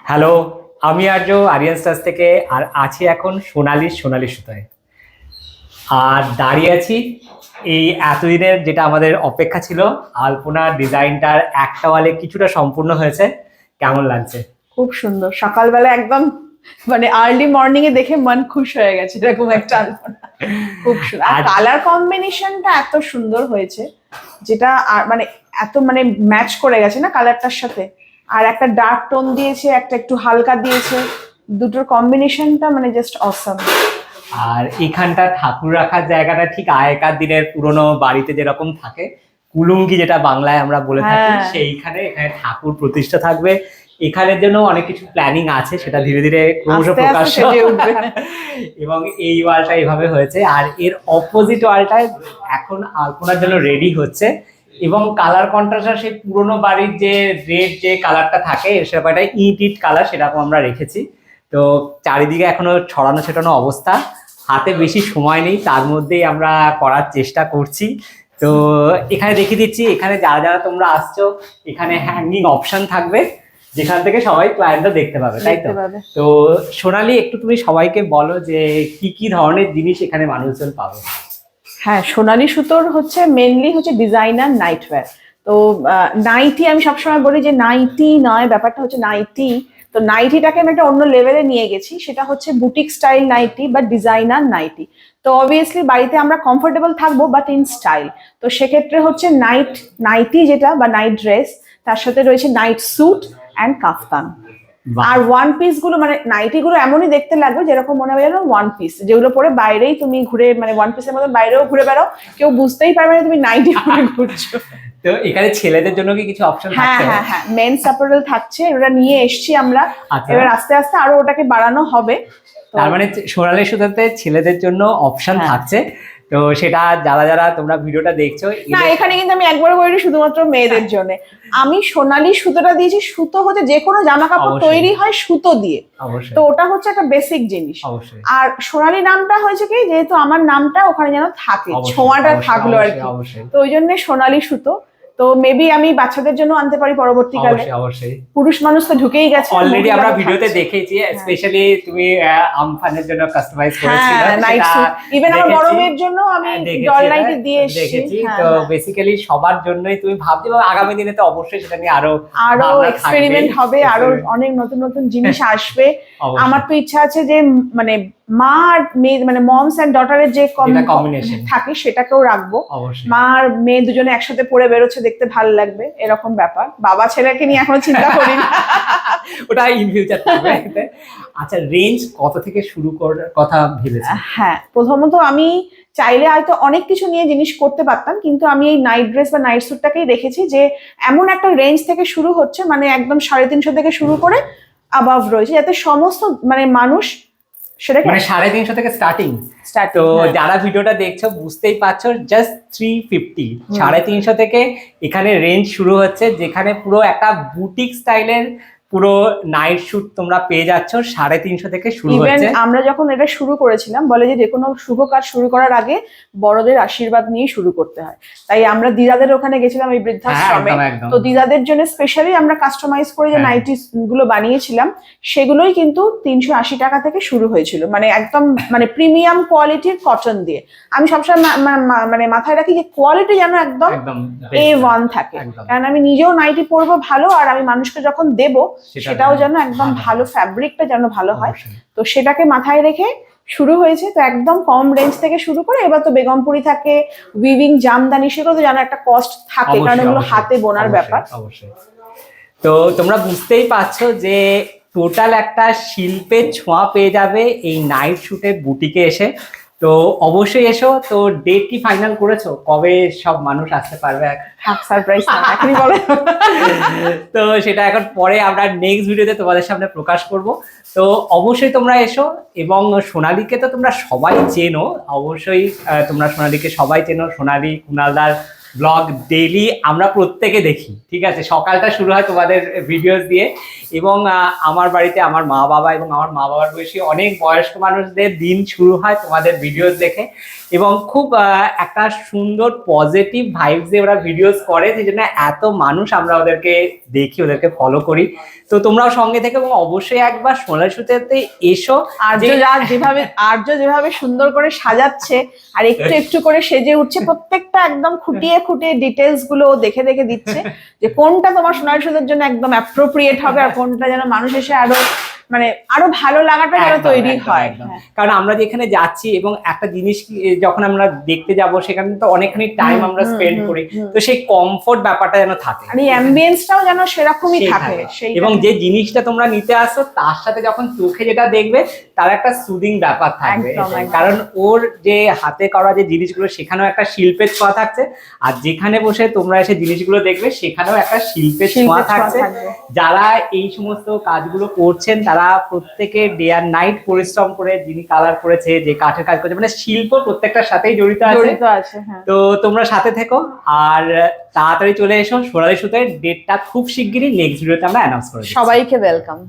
Hello, আমি আর্য Aryan stars থেকে আর আছি এখন সোনালি সুতায়। আর দাঁড়িয়ে আছি এই এতদিনের যেটা আমাদের অপেক্ষা ছিল, আলপনা ডিজাইনটার একটা ওয়ালে কিছুটা সম্পূর্ণ হয়েছে। কেমন লাগছে? খুব সুন্দর। সকালবেলা একদম মানে আর্লি মর্নিং এ দেখে মন খুশ হয়ে গেছে, এরকম একটা আলপনা। খুব সুন্দর, আর কালার কম্বিনেশনটা এত সুন্দর হয়েছে, যেটা আর মানে এত মানে ম্যাচ করে গেছে না কালারটার সাথে। আর একটা ডার্ক টোন দিয়েছে, একটা একটু হালকা দিয়েছে, দুটোর কম্বিনেশনটা মানে জাস্ট অসাম। আর এখানটা ঠাকুর রাখার জায়গাটা ঠিক আগেকার দিনের পুরনো বাড়িতে যেরকম থাকে, কুলুঙ্গি যেটা বাংলায় আমরা বলে থাকি, সেইখানে এখানে ঠাকুর প্রতিষ্ঠা থাকবে। এখানের জন্য অনেক কিছু প্ল্যানিং আছে, সেটা ধীরে ধীরে ক্রমশ প্রকাশ উঠবে। এবং এই ওয়ালটা এইভাবে হয়েছে, আর এর অপোজিট ওয়ালটায় এখন আলপনার জন্য রেডি হচ্ছে। এবং কালার কন্ট্রাস্ট সেই পুরোনো বাড়ির যে রেড যে কালারটা থাকে, সেটা ইট কালার, সেরকম আমরা রেখেছি। তো চারিদিকে এখনো ছড়ানো ছেটানো অবস্থা, হাতে বেশি সময় নেই, তার মধ্যেই আমরা করার চেষ্টা করছি। তো এখানে দেখিয়ে দিচ্ছি, এখানে যারা যারা তোমরা আসছো, এখানে হ্যাঙ্গিং অপশন থাকবে, যেখান থেকে সবাই ক্লায়েন্টরা দেখতে পাবে, তাই তো? তো সোনালি, একটু তুমি সবাইকে বলো যে কি কি ধরনের জিনিস এখানে মানুষজন পাবে। হ্যাঁ, সোনালী সুতোর হচ্ছে মেনলি হচ্ছে ডিজাইনার নাইটওয়্যার। তো নাইটি আমি সবসময় বলি যে নাইটি নয়, ব্যাপারটা হচ্ছে নাইটি। তো নাইটিটাকে আমি একটা অন্য লেভেলে নিয়ে গেছি, সেটা হচ্ছে বুটিক স্টাইল নাইটি বা ডিজাইনার নাইটি। তো অবভিয়াসলি বাড়িতে আমরা কমফোর্টেবল থাকবো বাট ইন স্টাইল। তো সেক্ষেত্রে হচ্ছে নাইটি যেটা বা নাইট ড্রেস, তার সাথে রয়েছে নাইট স্যুট অ্যান্ড কাফতান। আর ওয়ান পিস গুলো মানে নাইটি গুলো এমনই দেখতে লাগবে যেরকম মনে হয় যেন ওয়ান পিস, যেগুলো পরে বাইরেই তুমি ঘুরে মানে ওয়ান পিসের মতো বাইরেও ঘুরে বেড়াও, কেউ বুঝতেই পারবে না তুমি নাইটি পরে ঘুরছো। তো এখানে ছেলেদের জন্য কি কিছু অপশন থাকছে? হ্যাঁ, মেন্স অ্যাপারেল থাকছে, ওটা নিয়ে এসছি আমরা। এবার আস্তে আস্তে আরো ওটাকে বাড়ানো হবে। তার মানে সোনালী সুতাতে ছেলেদের জন্য অপশন থাকছে। তো সেটা যারা যারা তোমরা ভিডিওটা দেখছো, না এখানে কিন্তু আমি একবার বলি শুধুমাত্র মেয়েদের জন্য। আমি সোনালী সুতোটা দিয়েছি, সুতো হচ্ছে যে কোনো জামা কাপড় তৈরি হয় সুতো দিয়ে, তো ওটা হচ্ছে একটা বেসিক জিনিস। আর সোনালী নামটা হয়েছে কি, যেহেতু আমার নামটা ওখানে যেন থাকে, ছোঁয়াটা থাকলো আর কি, তো ওই জন্য সোনালী সুতো। তো মেবি আমি বাচ্চাদের জন্য আনতে পারি পরবর্তীকালে। অবশ্যই পুরুষ মানুষ তো ঢুকেই গেছে, অলরেডি আমরা ভিডিওতে দেখেছি, স্পেশালি তুমি আমফানের জন্য কাস্টমাইজ করেছিলে, ইভেন আমার বড় মেয়ের জন্য আমি ডল নাইটি দিয়ে দেখেছি। তো বেসিক্যালি সবার জন্যই তুমি ভাবছো, এবং আগামী দিনে তো অবশ্যই সেটা নিয়ে আরো এক্সপেরিমেন্ট হবে, আরো অনেক নতুন নতুন জিনিস আসবে। আমার তো ইচ্ছা আছে যে মানে মা আর মেয়ে মানে মমস এন্ড ডটারের যে কম্বিনেশন থাকে সেটাকেও রাখবো। মা আর মেয়ে দুজনে একসাথে পরে বেরোচ্ছে, দেখতে ভালো লাগবে, এরকম ব্যাপার। বাবা ছেলেকে নিয়ে এখনো চিন্তা করি না, ওটা ইন ফিউচার থাকবে। আচ্ছা, রেঞ্জ কত থেকে শুরু করার কথা ভেবেছো? হ্যাঁ, প্রথমত আমি চাইলে হয়তো অনেক কিছু নিয়ে জিনিস করতে পারতাম, কিন্তু আমি এই নাইট ড্রেস বা নাইট স্যুটটাকেই রেখেছি যে এমন একটা রেঞ্জ থেকে শুরু হচ্ছে, মানে একদম 350 থেকে শুরু করে আবাভ রয়েছে, যাতে সমস্ত মানে মানুষ সেটাকে মানে 350 থেকে স্টার্টিং। তো যারা ভিডিওটা দেখছো বুঝতেই পারছো, জাস্ট 350, 350 থেকে এখানে রেঞ্জ শুরু হচ্ছে, যেখানে পুরো একটা বুটিক স্টাইলের পুরো নাইট শুট তোমরা পেয়ে যাচ্ছ 350 থেকে শুরু হচ্ছে। আমরা যখন এটা শুরু করেছিলাম, বলে যে কোনো শুভ কাজ শুরু করার আগে বড়দের আশীর্বাদ নিয়ে শুরু করতে হয়, তাই আমরা দিদাদের ওখানে গেছিলাম এই বৃদ্ধাশ্রমে। তো দিদাদের জন্য স্পেশালি আমরা কাস্টমাইজ করে যে নাইটি গুলো বানিয়েছিলাম, সেগুলোই কিন্তু 380 টাকা থেকে শুরু হয়েছিল, মানে একদম মানে প্রিমিয়াম কোয়ালিটির কটন দিয়ে। আমি সবসময় মানে মাথায় রাখি যে কোয়ালিটি যেন একদম A1 থাকে, কারণ আমি নিজেও নাইটি পরবো ভালো, আর আমি মানুষকে যখন দেবো সেটাও যেন একদম ভালো, ফ্যাব্রিকটা যেন ভালো হয়। তো সেটাকে মাথায় রেখে শুরু হয়েছে। তো একদম কম রেঞ্জ থেকে শুরু করে, এবার তো বেগমপুরি থাকে, উইভিং, জামদানি, সেগুলো তো যেন একটা কস্ট থাকে, কারণ এগুলো হাতে বোনার ব্যাপার। তো তোমরা বুঝতেই পারছো যে টোটাল একটা শিল্পের ছোঁয়া পেয়ে যাবে এই নাইট শুটের বুটিকে এসে। তো অবশ্যই এসো। তো ডেট কি ফাইনাল করেছো, কবে সব মানুষ আসতে পারবে? সারপ্রাইজ এখনই বলে। তো সেটা এখন পরে আমরা নেক্সট ভিডিওতে তোমাদের সামনে প্রকাশ করব। তো অবশ্যই তোমরা এসো। এবং সোনালীকে তো তোমরা সবাই চেনো, অবশ্যই তোমরা সোনালীকে সবাই চেনো। সোনালী, কুনালদার ব্লগ ডেইলি আমরা প্রত্যেকে দেখি, ঠিক আছে? সকালটা শুরু হয় তোমাদের ভিডিওস দিয়ে, এবং আমার বাড়িতে আমার মা বাবা এবং আমার মা বাবার বয়সী অনেক বয়স্ক মানুষদের দিন শুরু হয় তোমাদের ভিডিওস দেখে, এবং খুব একটা সুন্দর পজিটিভ ভাইবস দিয়ে ওরা ভিডিওস করে, সেই জন্য এত মানুষ আমরা ওদেরকে দেখি, ওদেরকে ফলো করি। তো তোমরাও সঙ্গে থেকে এবং অবশ্যই একবার সোনালী সুতোতে এসো। আর্য যেভাবে সুন্দর করে সাজাচ্ছে আর একটু একটু করে সেজে উঠছে, প্রত্যেকটা একদম খুঁটিয়ে খুঁটিয়ে ডিটেলস গুলো দেখে দেখে দিচ্ছে যে কোনটা তোমার সোনালী সুতোর জন্য একদম অ্যাপ্রোপ্রিয়েট হবে আর কোনটা যেন মানুষ এসে আরো ভালো লাগাটা যেন তৈরি হয়। কারণ আমরা যেখানে যাচ্ছি এবং একটা জিনিস যখন আমরা দেখতে যাব সেখানে তো অনেকখানি টাইম আমরা স্পেন্ড করি, তো সেই কমফোর্ট ব্যাপারটা যেন থাকে, আর এই অ্যাম্বিয়েন্সটাও যেন সেরকমই থাকে। এবং যে জিনিসটা তোমরা নিতে আসো তার সাথে যখন চোখে যেটা দেখবে তার একটা সুদিং ব্যাপার থাকবে, কারণ ওর যে হাতে করা যে জিনিসগুলো সেখানেও একটা শিল্পের ছোঁয়া থাকছে, আর যেখানে বসে তোমরা এসে জিনিসগুলো দেখবে সেখানেও একটা শিল্পের ছোঁয়া থাকছে। যারা এই সমস্ত কাজগুলো করছেন তারা প্রত্যেকে ডে আর নাইট পরিশ্রম করে, যিনি কালার করেছে, যে কাঠের কাজ করেছে, মানে শিল্প প্রত্যেকটার সাথেই জড়িত আছে। তো তোমরা সাথে থেকো আর তাড়াতাড়ি চলে এসো। সোনালী সুতোর ডেটটা খুব শিগগিরই নেক্সট ভিডিওতে আমরা অ্যানাউন্স করে দিচ্ছি। সবাইকে ওয়েলকাম।